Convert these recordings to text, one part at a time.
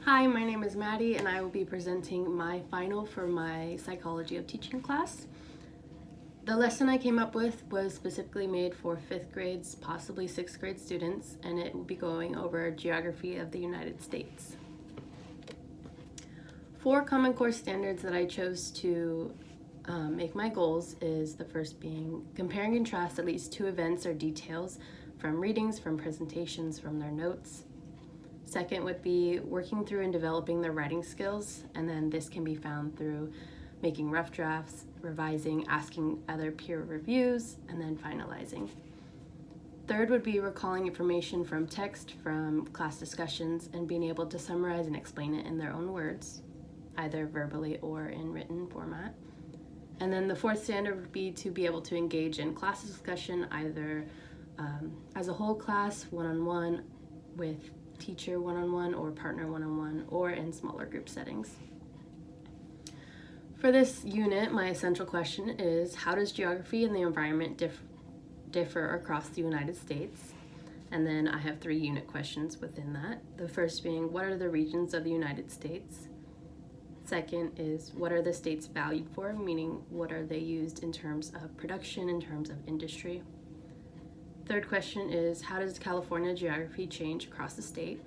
Hi, my name is Maddie and I will be presenting my final for my Psychology of Teaching class. The lesson I came up with was specifically made for 5th grades, possibly 6th grade students, and it will be going over geography of the United States. 4 Common Core standards that I chose to make my goals is the first being compare and contrast at least 2 events or details from readings, from presentations, from their notes. Second would be working through and developing their writing skills, and then this can be found through making rough drafts, revising, asking other peer reviews, and then finalizing. Third would be recalling information from text, from class discussions, and being able to summarize and explain it in their own words, either verbally or in written format. And then the 4th standard would be to be able to engage in class discussion, either as a whole class, one-on-one, with teacher one-on-one or partner one-on-one, or in smaller group settings. For this unit, my essential question is, how does geography and the environment differ across the United States? And then I have 3 unit questions within that. The first being, what are the regions of the United States? Second is, what are the states valued for, meaning what are they used in terms of production, in terms of industry? Third question is, how does California geography change across the state?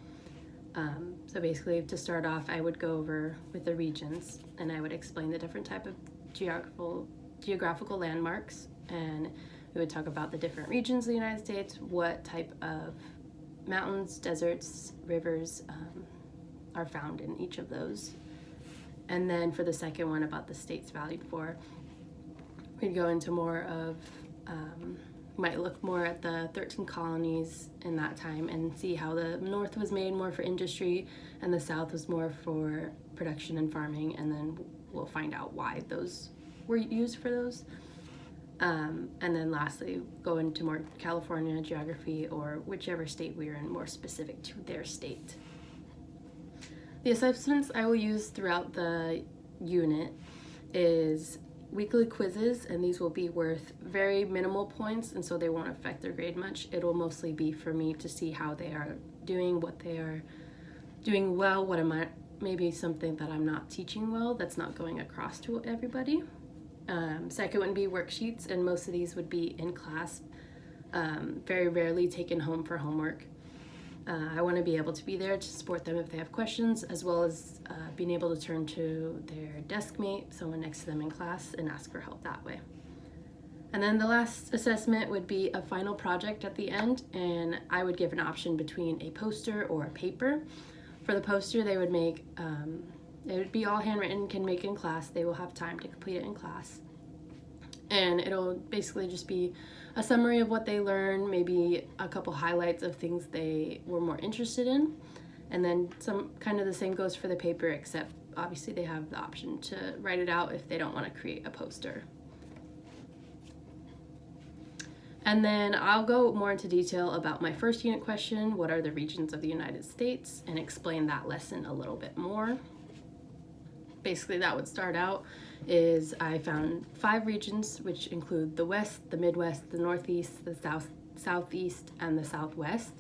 So basically, to start off, I would go over with the regions, and I would explain the different type of geographical landmarks, and we would talk about the different regions of the United States, what type of mountains, deserts, rivers are found in each of those. And then for the second one, about the states valued for, we'd go into more of might look more at the 13 colonies in that time and see how the North was made more for industry and the South was more for production and farming, and then we'll find out why those were used for those. And then lastly, go into more California geography or whichever state we are in, more specific to their state. The assessments I will use throughout the unit is weekly quizzes, and these will be worth very minimal points, and so they won't affect their grade much. It will mostly be for me to see how they are doing, what they are doing well, what am I, maybe something that I'm not teaching well that's not going across to everybody. Second would be worksheets, and most of these would be in class, very rarely taken home for homework. I want to be able to be there to support them if they have questions, as well as being able to turn to their desk mate, someone next to them in class, and ask for help that way. And then the last assessment would be a final project at the end, and I would give an option between a poster or a paper. For the poster, they would make, it would be all handwritten, can make in class. They will have time to complete it in class. And it'll basically just be a summary of what they learned, maybe a couple highlights of things they were more interested in, and then some kind of the same goes for the paper, except obviously they have the option to write it out if they don't want to create a poster. And then I'll go more into detail about my first unit question, what are the regions of the United States, and explain that lesson a little bit more. Basically, that would start out is I found 5 regions, which include the West, the Midwest, the Northeast, the Southeast, and the Southwest.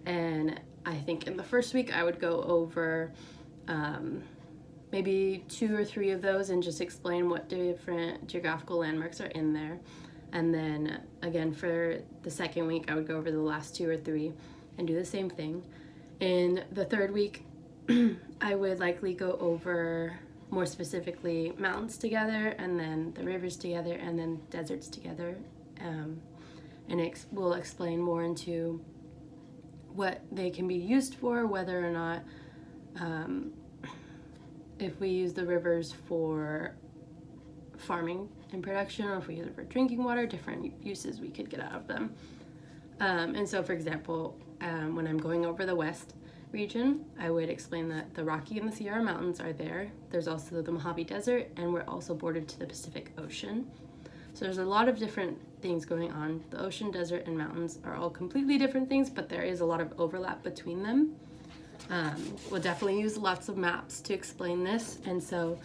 And I think in the first week I would go over maybe 2 or 3 of those and just explain what different geographical landmarks are in there. And then again for the second week I would go over the last 2 or 3 and do the same thing. In the third week I would likely go over more specifically mountains together, and then the rivers together, and then deserts together, and we'll explain more into what they can be used for, whether or not if we use the rivers for farming and production, or if we use it for drinking water, different uses we could get out of them. And so for example, when I'm going over the West region, I would explain that the Rocky and the Sierra Mountains are there. There's also the Mojave Desert, and we're also bordered to the Pacific Ocean. So there's a lot of different things going on. The ocean, desert, and mountains are all completely different things, but there is a lot of overlap between them. We'll definitely use lots of maps to explain this, and so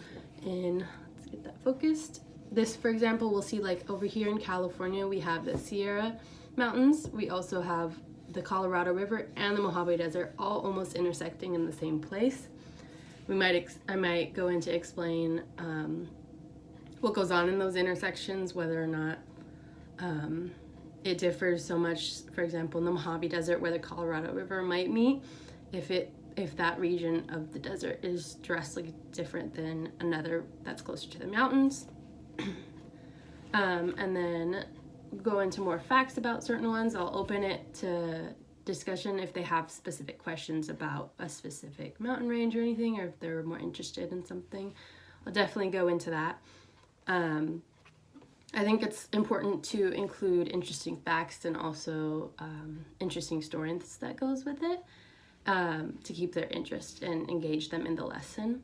let's get that focused. This, for example, we'll see like over here in California, we have the Sierra Mountains. We also have the Colorado River and the Mojave Desert all almost intersecting in the same place. I might go into explain what goes on in those intersections, whether or not it differs so much. For example, in the Mojave Desert, where the Colorado River might meet, if that region of the desert is drastically different than another that's closer to the mountains. And then go into more facts about certain ones. I'll open it to discussion if they have specific questions about a specific mountain range or anything, or if they're more interested in something. I'll definitely go into that. I think it's important to include interesting facts and also interesting stories that goes with it to keep their interest and engage them in the lesson.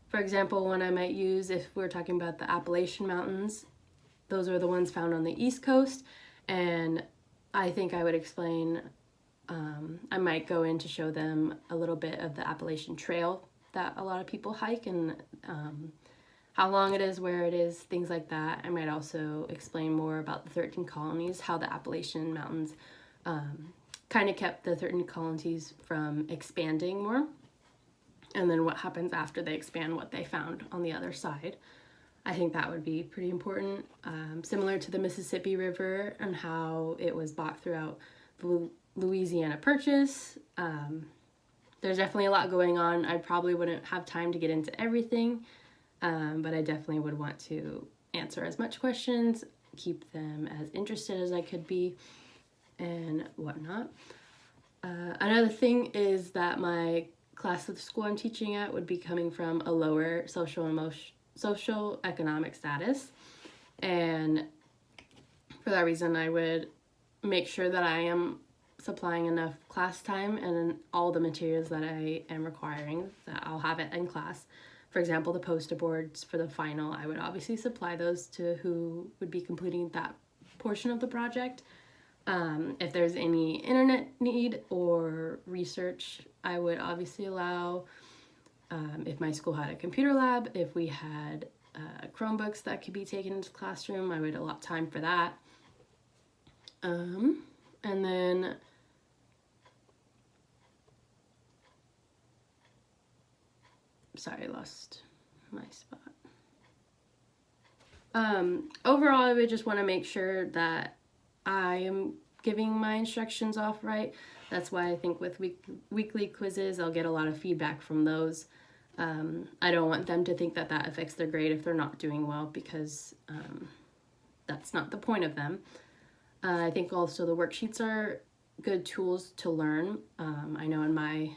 For example, one I might use if we're talking about the Appalachian Mountains, those are the ones found on the East Coast, and I think I would explain, I might go in to show them a little bit of the Appalachian Trail that a lot of people hike, and how long it is, where it is, things like that. I might also explain more about the 13 colonies, how the Appalachian Mountains kind of kept the 13 colonies from expanding more, and then what happens after they expand, what they found on the other side. I think that would be pretty important. Similar to the Mississippi River and how it was bought throughout the Louisiana Purchase. There's definitely a lot going on. I probably wouldn't have time to get into everything, but I definitely would want to answer as much questions, keep them as interested as I could be, and whatnot. Another thing is that my class at the school I'm teaching at would be coming from a lower social-economic status, and for that reason I would make sure that I am supplying enough class time and all the materials that I am requiring, that I'll have it in class. For example, the poster boards for the final, I would obviously supply those to who would be completing that portion of the project. If there's any internet need or research, I would obviously allow. If my school had a computer lab, if we had Chromebooks that could be taken into the classroom, I would allot time for that. And then sorry, I lost my spot. Overall, I would just want to make sure that I am giving my instructions off right. That's why I think with weekly quizzes, I'll get a lot of feedback from those. I don't want them to think that that affects their grade if they're not doing well, because that's not the point of them. I think also the worksheets are good tools to learn. I know in my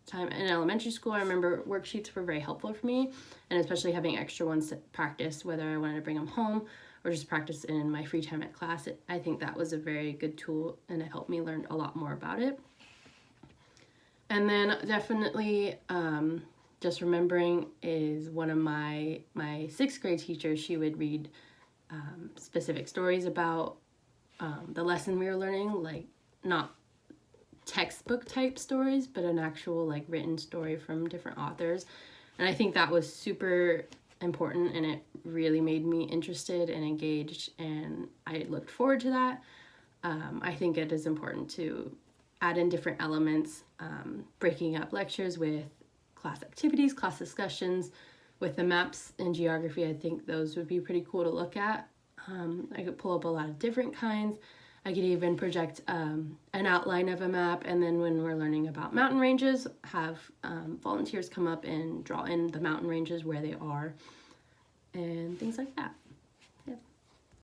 time in elementary school, I remember worksheets were very helpful for me, and especially having extra ones to practice, whether I wanted to bring them home or just practice in my free time at class. I think that was a very good tool, and it helped me learn a lot more about it. And then definitely just remembering is one of my sixth grade teachers, she would read specific stories about the lesson we were learning, like not textbook type stories, but an actual like written story from different authors. And I think that was super important, and it really made me interested and engaged, and I looked forward to that. I think it is important to add in different elements, breaking up lectures with class activities, class discussions. With the maps and geography, I think those would be pretty cool to look at. I could pull up a lot of different kinds. I could even project an outline of a map, and then when we're learning about mountain ranges, have volunteers come up and draw in the mountain ranges where they are, and things like that.